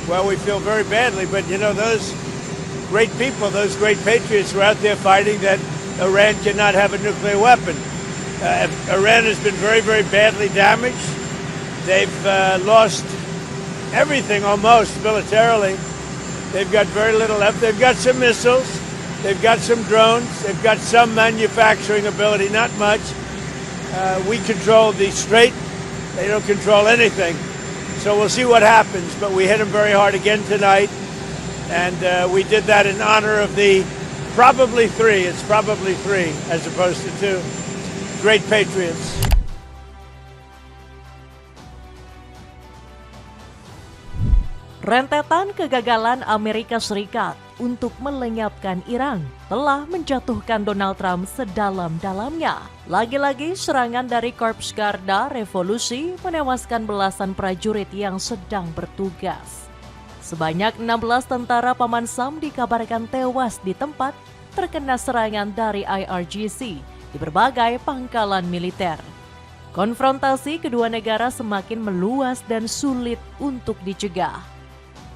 Well, we feel very badly, but you know, those great people, those great patriots were out there fighting that Iran cannot have a nuclear weapon. Iran has been very, very badly damaged. They've lost everything almost militarily. They've got very little left. They've got some missiles. They've got some drones. They've got some manufacturing ability, not much. We control the Strait. They don't control anything. So we'll see what happens, but we hit them very hard again tonight, and we did that in honor of the probably three as opposed to two great patriots. Rentetan kegagalan Amerika Serikat untuk melenyapkan Iran telah menjatuhkan Donald Trump sedalam-dalamnya. Lagi-lagi serangan dari Korps Garda Revolusi menewaskan belasan prajurit yang sedang bertugas. Sebanyak 16 tentara Paman Sam dikabarkan tewas di tempat terkena serangan dari IRGC di berbagai pangkalan militer. Konfrontasi kedua negara semakin meluas dan sulit untuk dicegah.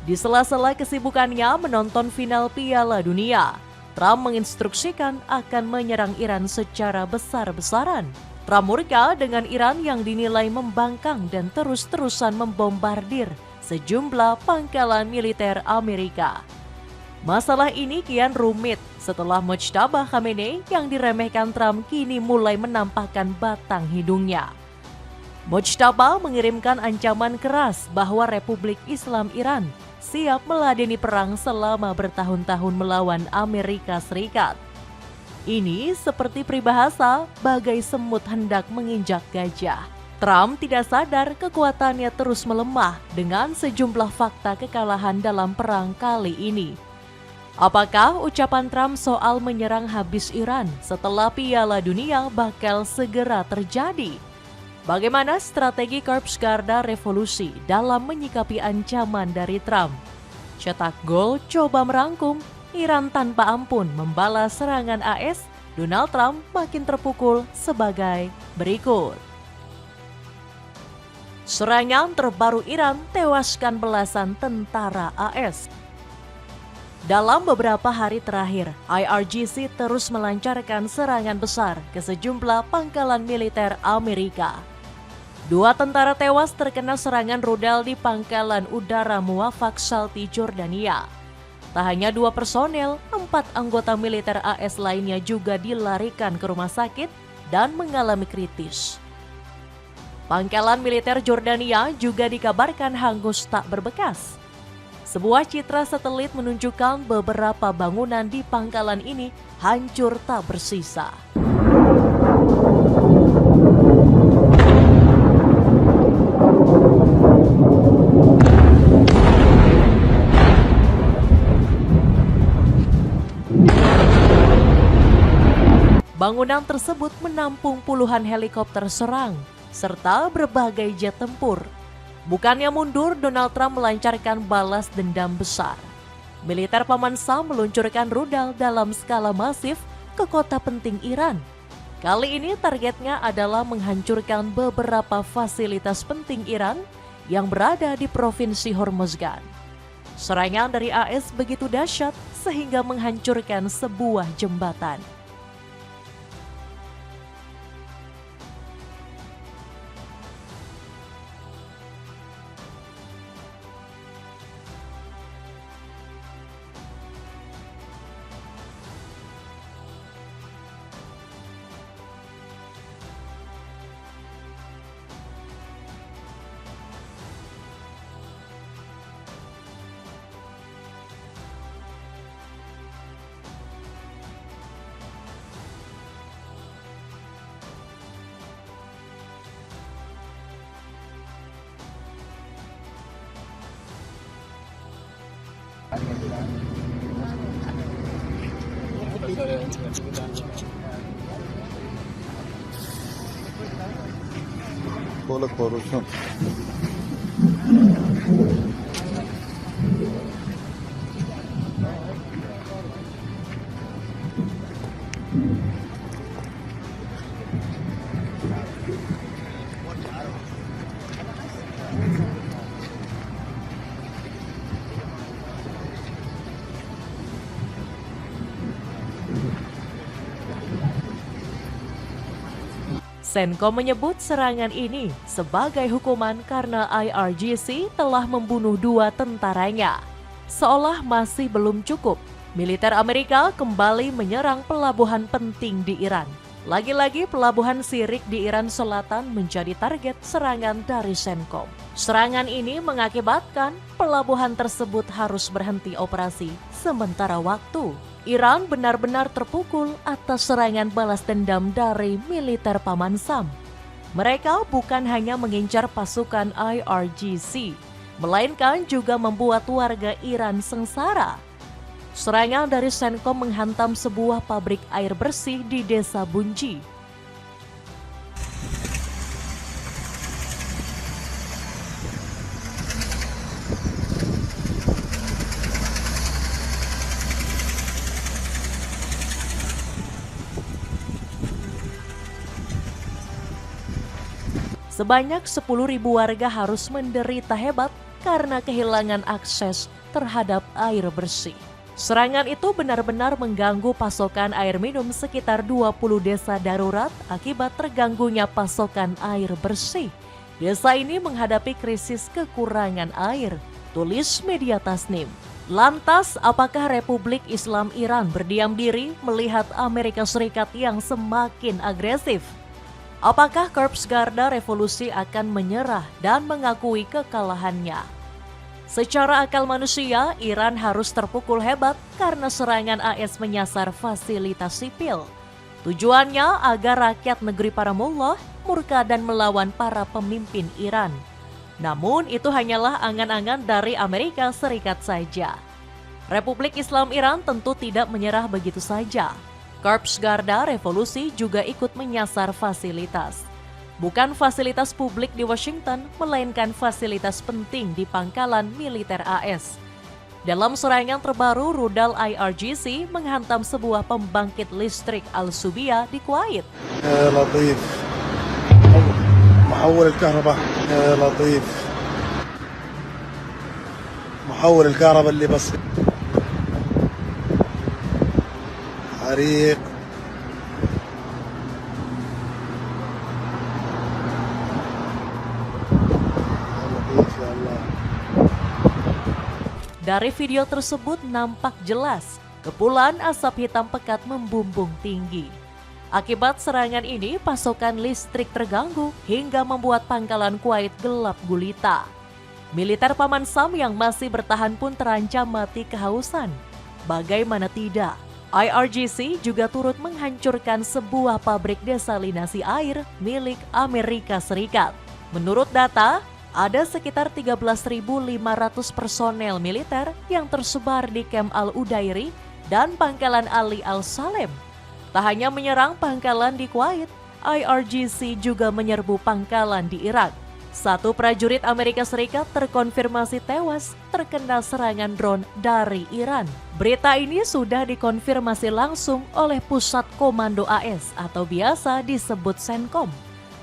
Di sela-sela kesibukannya menonton final Piala Dunia, Trump menginstruksikan akan menyerang Iran secara besar-besaran. Trump murka dengan Iran yang dinilai membangkang dan terus-terusan membombardir sejumlah pangkalan militer Amerika. Masalah ini kian rumit setelah Mojtaba Khamenei yang diremehkan Trump kini mulai menampakkan batang hidungnya. Mojtaba mengirimkan ancaman keras bahwa Republik Islam Iran siap meladeni perang selama bertahun-tahun melawan Amerika Serikat. Ini seperti peribahasa bagai semut hendak menginjak gajah. Trump tidak sadar kekuatannya terus melemah dengan sejumlah fakta kekalahan dalam perang kali ini. Apakah ucapan Trump soal menyerang habis Iran setelah Piala Dunia bakal segera terjadi? Bagaimana strategi Korps Garda Revolusi dalam menyikapi ancaman dari Trump? Cetak gol coba merangkum, Iran tanpa ampun membalas serangan AS, Donald Trump makin terpukul sebagai berikut. Serangan terbaru Iran tewaskan belasan tentara AS. Dalam beberapa hari terakhir, IRGC terus melancarkan serangan besar ke sejumlah pangkalan militer Amerika. 2 tentara tewas terkena serangan rudal di pangkalan udara Muwafaq Salti, Jordania. Tak hanya 2 personel, 4 anggota militer AS lainnya juga dilarikan ke rumah sakit dan mengalami kritis. Pangkalan militer Jordania juga dikabarkan hangus tak berbekas. Sebuah citra satelit menunjukkan beberapa bangunan di pangkalan ini hancur tak bersisa. Bangunan tersebut menampung puluhan helikopter serang, serta berbagai jet tempur. Bukannya mundur, Donald Trump melancarkan balas dendam besar. Militer Paman Sam meluncurkan rudal dalam skala masif ke kota penting Iran. Kali ini targetnya adalah menghancurkan beberapa fasilitas penting Iran yang berada di Provinsi Hormozgan. Serangan dari AS begitu dahsyat sehingga menghancurkan sebuah jembatan. Balık korusun. Senkom menyebut serangan ini sebagai hukuman karena IRGC telah membunuh 2 tentaranya. Seolah masih belum cukup, militer Amerika kembali menyerang pelabuhan penting di Iran. Lagi-lagi pelabuhan Sirik di Iran Selatan menjadi target serangan dari Senkom. Serangan ini mengakibatkan pelabuhan tersebut harus berhenti operasi sementara waktu. Iran benar-benar terpukul atas serangan balas dendam dari militer Paman Sam. Mereka bukan hanya mengincar pasukan IRGC, melainkan juga membuat warga Iran sengsara. Serangan dari Senkom menghantam sebuah pabrik air bersih di desa Bunji. Sebanyak 10.000 warga harus menderita hebat karena kehilangan akses terhadap air bersih. Serangan itu benar-benar mengganggu pasokan air minum sekitar 20 desa darurat akibat terganggunya pasokan air bersih. Desa ini menghadapi krisis kekurangan air, tulis media Tasnim. Lantas, apakah Republik Islam Iran berdiam diri melihat Amerika Serikat yang semakin agresif? Apakah Korps Garda Revolusi akan menyerah dan mengakui kekalahannya? Secara akal manusia, Iran harus terpukul hebat karena serangan AS menyasar fasilitas sipil. Tujuannya agar rakyat negeri para mullah murka dan melawan para pemimpin Iran. Namun itu hanyalah angan-angan dari Amerika Serikat saja. Republik Islam Iran tentu tidak menyerah begitu saja. Korps Garda Revolusi juga ikut menyasar fasilitas. Bukan fasilitas publik di Washington, melainkan fasilitas penting di pangkalan militer AS. Dalam serangan terbaru, rudal IRGC menghantam sebuah pembangkit listrik Al-Subia di Kuwait. لطيف محول الكهرباء لطيف محول الكهرباء اللي بس حريق Dari video tersebut nampak jelas kepulan asap hitam pekat membumbung tinggi. Akibat serangan ini, pasokan listrik terganggu hingga membuat pangkalan Kuwait gelap gulita. Militer Paman Sam yang masih bertahan pun terancam mati kehausan. Bagaimana tidak? IRGC juga turut menghancurkan sebuah pabrik desalinasi air milik Amerika Serikat. Menurut data, ada sekitar 13.500 personel militer yang tersebar di Kem Al-Udairi dan pangkalan Ali Al-Salem. Tak hanya menyerang pangkalan di Kuwait, IRGC juga menyerbu pangkalan di Irak. Satu prajurit Amerika Serikat terkonfirmasi tewas terkena serangan drone dari Iran. Berita ini sudah dikonfirmasi langsung oleh Pusat Komando AS atau biasa disebut Senkom.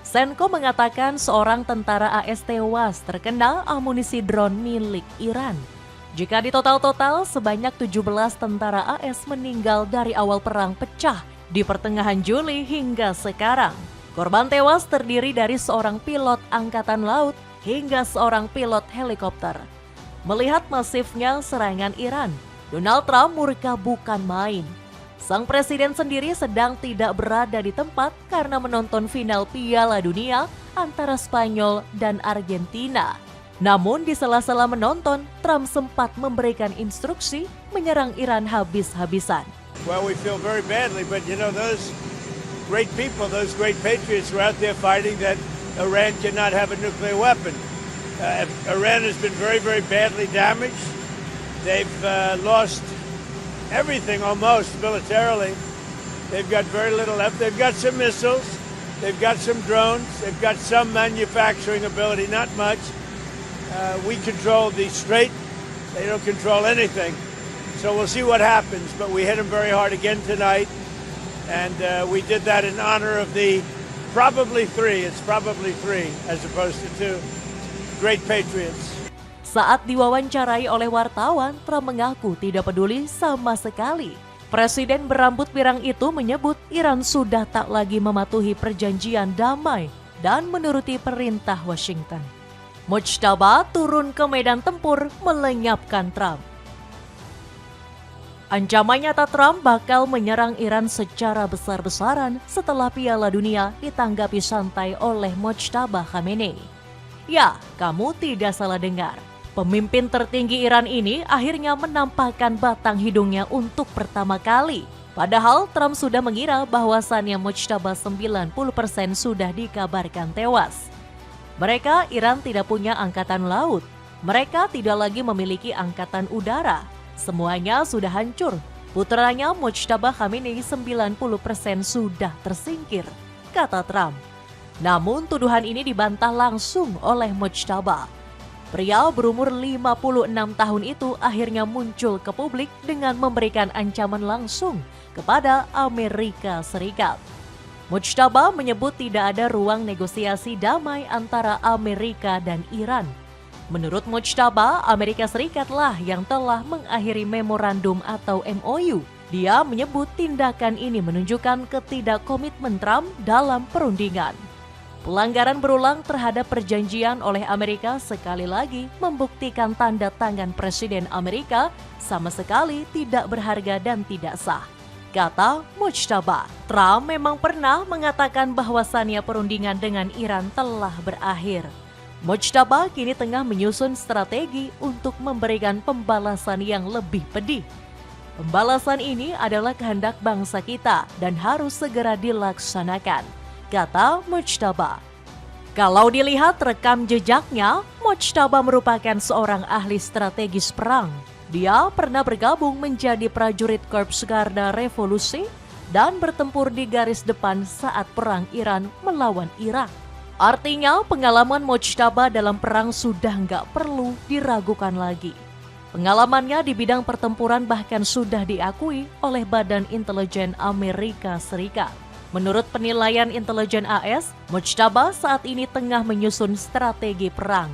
Senkom mengatakan seorang tentara AS tewas terkena amunisi drone milik Iran. Jika di total sebanyak 17 tentara AS meninggal dari awal perang pecah di pertengahan Juli hingga sekarang. Korban tewas terdiri dari seorang pilot angkatan laut hingga seorang pilot helikopter. Melihat masifnya serangan Iran, Donald Trump murka bukan main. Sang presiden sendiri sedang tidak berada di tempat karena menonton final Piala Dunia antara Spanyol dan Argentina. Namun di sela-sela menonton, Trump sempat memberikan instruksi menyerang Iran habis-habisan. Well, we feel very badly, but you know, those great people, those great patriots were out there fighting that Iran cannot have a nuclear weapon. Iran has been very, very badly damaged. They've lost everything almost militarily. They've got very little left. They've got some missiles. They've got some drones. They've got some manufacturing ability, not much. We control the strait. They don't control anything. So we'll see what happens. But we hit them very hard again tonight. And we did that in honor of the probably three as opposed to two great patriots. Saat diwawancarai oleh wartawan, Trump mengaku tidak peduli sama sekali. Presiden berambut pirang itu menyebut Iran sudah tak lagi mematuhi perjanjian damai dan menuruti perintah Washington. Mujtaba turun ke medan tempur melenyapkan Trump. Ancaman nyata Trump bakal menyerang Iran secara besar-besaran setelah Piala Dunia ditanggapi santai oleh Mujtaba Khamenei. Ya, kamu tidak salah dengar. Pemimpin tertinggi Iran ini akhirnya menampakkan batang hidungnya untuk pertama kali. Padahal Trump sudah mengira bahwasannya Mujtaba 90% sudah dikabarkan tewas. Mereka, Iran, tidak punya angkatan laut. Mereka tidak lagi memiliki angkatan udara. Semuanya sudah hancur. Putranya Mujtaba Khamenei 90% sudah tersingkir, kata Trump. Namun tuduhan ini dibantah langsung oleh Mujtaba. Pria berumur 56 tahun itu akhirnya muncul ke publik dengan memberikan ancaman langsung kepada Amerika Serikat. Mujtaba menyebut tidak ada ruang negosiasi damai antara Amerika dan Iran. Menurut Mujtaba, Amerika Serikatlah yang telah mengakhiri memorandum atau MOU. Dia menyebut tindakan ini menunjukkan ketidakkomitmen Trump dalam perundingan. Pelanggaran berulang terhadap perjanjian oleh Amerika sekali lagi membuktikan tanda tangan Presiden Amerika sama sekali tidak berharga dan tidak sah. Kata Mujtaba, Trump memang pernah mengatakan bahwasannya perundingan dengan Iran telah berakhir. Mujtaba kini tengah menyusun strategi untuk memberikan pembalasan yang lebih pedih. Pembalasan ini adalah kehendak bangsa kita dan harus segera dilaksanakan, kata Mujtaba. Kalau dilihat rekam jejaknya, Mujtaba merupakan seorang ahli strategis perang. Dia pernah bergabung menjadi prajurit Korps Garda Revolusi dan bertempur di garis depan saat perang Iran melawan Irak. Artinya pengalaman Mujtaba dalam perang sudah nggak perlu diragukan lagi. Pengalamannya di bidang pertempuran bahkan sudah diakui oleh Badan Intelijen Amerika Serikat. Menurut penilaian intelijen AS, Mujtaba saat ini tengah menyusun strategi perang.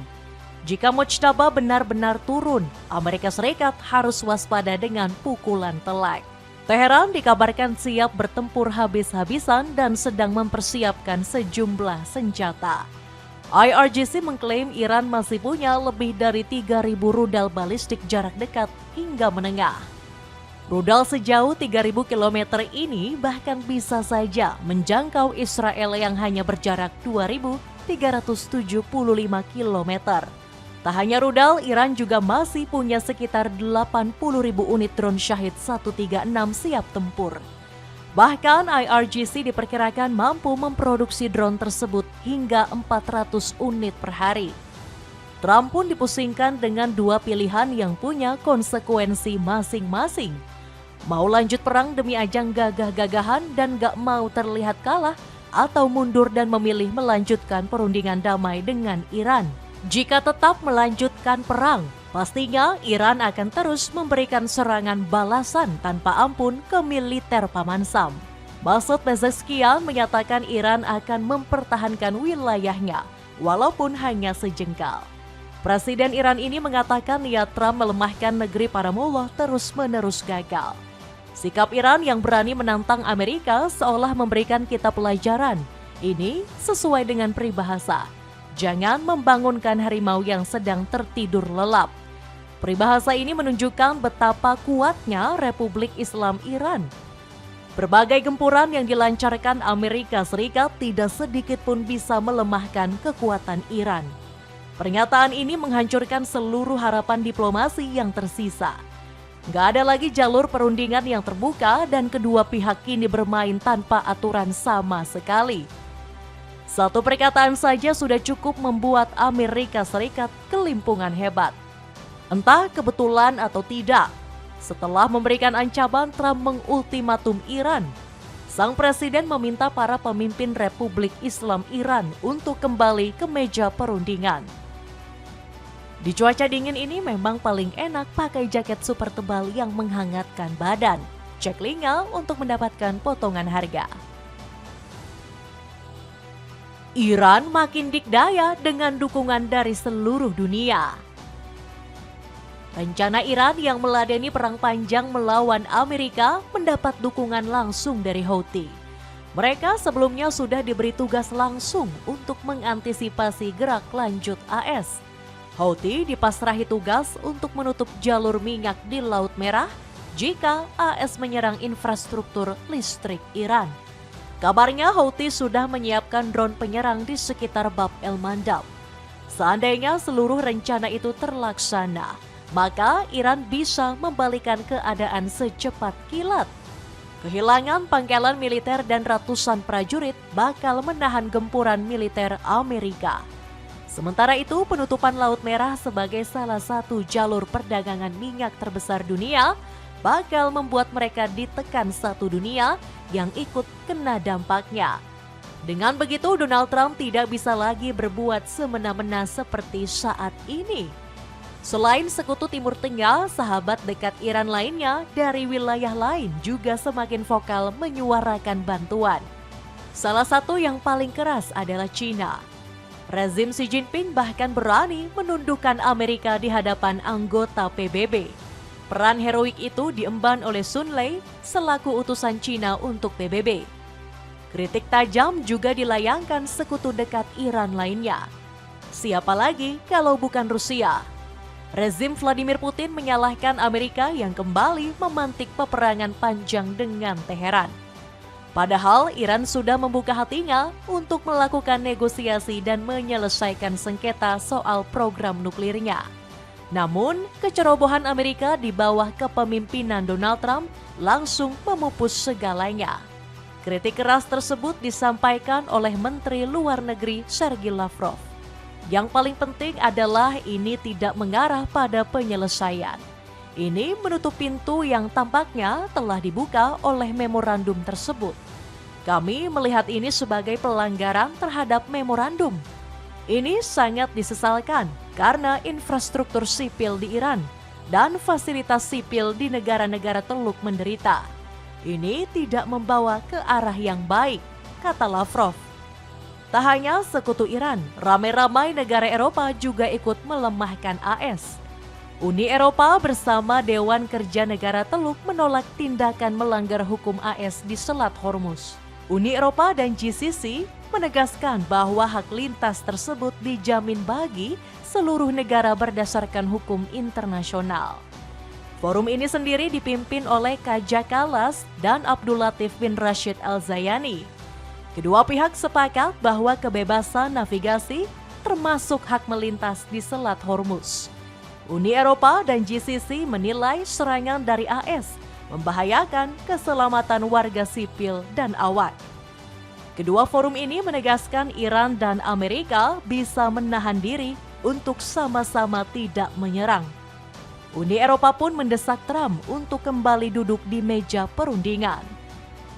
Jika Mujtaba benar-benar turun, Amerika Serikat harus waspada dengan pukulan telak. Teheran dikabarkan siap bertempur habis-habisan dan sedang mempersiapkan sejumlah senjata. IRGC mengklaim Iran masih punya lebih dari 3.000 rudal balistik jarak dekat hingga menengah. Rudal sejauh 3.000 km ini bahkan bisa saja menjangkau Israel yang hanya berjarak 2.375 km. Tak hanya rudal, Iran juga masih punya sekitar 80.000 unit drone Shahid 136 siap tempur. Bahkan IRGC diperkirakan mampu memproduksi drone tersebut hingga 400 unit per hari. Trump pun dipusingkan dengan dua pilihan yang punya konsekuensi masing-masing. Mau lanjut perang demi ajang gagah-gagahan dan gak mau terlihat kalah, atau mundur dan memilih melanjutkan perundingan damai dengan Iran. Jika tetap melanjutkan perang, pastinya Iran akan terus memberikan serangan balasan tanpa ampun ke militer Paman Sam. Masoud Pezeshkian menyatakan Iran akan mempertahankan wilayahnya, walaupun hanya sejengkal. Presiden Iran ini mengatakan niat Trump melemahkan negeri Paramullah terus-menerus gagal. Sikap Iran yang berani menantang Amerika seolah memberikan kita pelajaran. Ini sesuai dengan peribahasa, jangan membangunkan harimau yang sedang tertidur lelap. Peribahasa ini menunjukkan betapa kuatnya Republik Islam Iran. Berbagai gempuran yang dilancarkan Amerika Serikat tidak sedikit pun bisa melemahkan kekuatan Iran. Pernyataan ini menghancurkan seluruh harapan diplomasi yang tersisa. Gak ada lagi jalur perundingan yang terbuka dan kedua pihak kini bermain tanpa aturan sama sekali. Satu perkataan saja sudah cukup membuat Amerika Serikat kelimpungan hebat. Entah kebetulan atau tidak, setelah memberikan ancaman Trump mengultimatum Iran, sang presiden meminta para pemimpin Republik Islam Iran untuk kembali ke meja perundingan. Di cuaca dingin ini memang paling enak pakai jaket super tebal yang menghangatkan badan. Cek linga untuk mendapatkan potongan harga. Iran makin dikdaya dengan dukungan dari seluruh dunia. Rencana Iran yang meladeni perang panjang melawan Amerika mendapat dukungan langsung dari Houthi. Mereka sebelumnya sudah diberi tugas langsung untuk mengantisipasi gerak lanjut AS. Houthi dipasrahi tugas untuk menutup jalur minyak di Laut Merah jika AS menyerang infrastruktur listrik Iran. Kabarnya Houthi sudah menyiapkan drone penyerang di sekitar Bab el-Mandab. Seandainya seluruh rencana itu terlaksana, maka Iran bisa membalikan keadaan secepat kilat. Kehilangan pangkalan militer dan ratusan prajurit bakal menahan gempuran militer Amerika. Sementara itu, penutupan Laut Merah sebagai salah satu jalur perdagangan minyak terbesar dunia bakal membuat mereka ditekan satu dunia yang ikut kena dampaknya. Dengan begitu, Donald Trump tidak bisa lagi berbuat semena-mena seperti saat ini. Selain sekutu Timur Tengah, sahabat dekat Iran lainnya dari wilayah lain juga semakin vokal menyuarakan bantuan. Salah satu yang paling keras adalah China. Rezim Xi Jinping bahkan berani menundukkan Amerika di hadapan anggota PBB. Peran heroik itu diemban oleh Sun Lei selaku utusan Cina untuk PBB. Kritik tajam juga dilayangkan sekutu dekat Iran lainnya. Siapa lagi kalau bukan Rusia? Rezim Vladimir Putin menyalahkan Amerika yang kembali memantik peperangan panjang dengan Teheran. Padahal Iran sudah membuka hatinya untuk melakukan negosiasi dan menyelesaikan sengketa soal program nuklirnya. Namun, kecerobohan Amerika di bawah kepemimpinan Donald Trump langsung memupus segalanya. Kritik keras tersebut disampaikan oleh Menteri Luar Negeri Sergei Lavrov. Yang paling penting adalah ini tidak mengarah pada penyelesaian. Ini menutup pintu yang tampaknya telah dibuka oleh memorandum tersebut. Kami melihat ini sebagai pelanggaran terhadap memorandum. Ini sangat disesalkan karena infrastruktur sipil di Iran dan fasilitas sipil di negara-negara Teluk menderita. Ini tidak membawa ke arah yang baik, kata Lavrov. Tak hanya sekutu Iran, ramai-ramai negara Eropa juga ikut melemahkan AS. Uni Eropa bersama Dewan Kerja Negara Teluk menolak tindakan melanggar hukum AS di Selat Hormuz. Uni Eropa dan GCC menegaskan bahwa hak lintas tersebut dijamin bagi seluruh negara berdasarkan hukum internasional. Forum ini sendiri dipimpin oleh Kaja Kallas dan Abdul Latif bin Rashid Al-Zayani. Kedua pihak sepakat bahwa kebebasan navigasi termasuk hak melintas di Selat Hormuz. Uni Eropa dan GCC menilai serangan dari AS membahayakan keselamatan warga sipil dan awak. Kedua forum ini menegaskan Iran dan Amerika bisa menahan diri untuk sama-sama tidak menyerang. Uni Eropa pun mendesak Trump untuk kembali duduk di meja perundingan.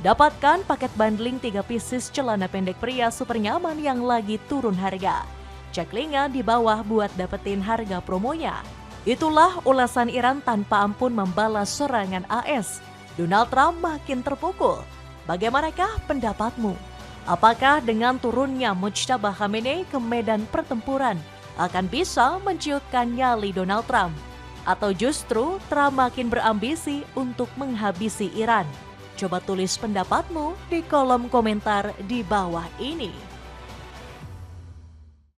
Dapatkan paket bundling 3 pieces celana pendek pria super nyaman yang lagi turun harga. Cek linknya di bawah buat dapetin harga promonya. Itulah ulasan Iran tanpa ampun membalas serangan AS. Donald Trump makin terpukul. Bagaimanakah pendapatmu? Apakah dengan turunnya Mujtaba Khamenei ke medan pertempuran, akan bisa menciutkan nyali Donald Trump? Atau justru Trump makin berambisi untuk menghabisi Iran? Coba tulis pendapatmu di kolom komentar di bawah ini.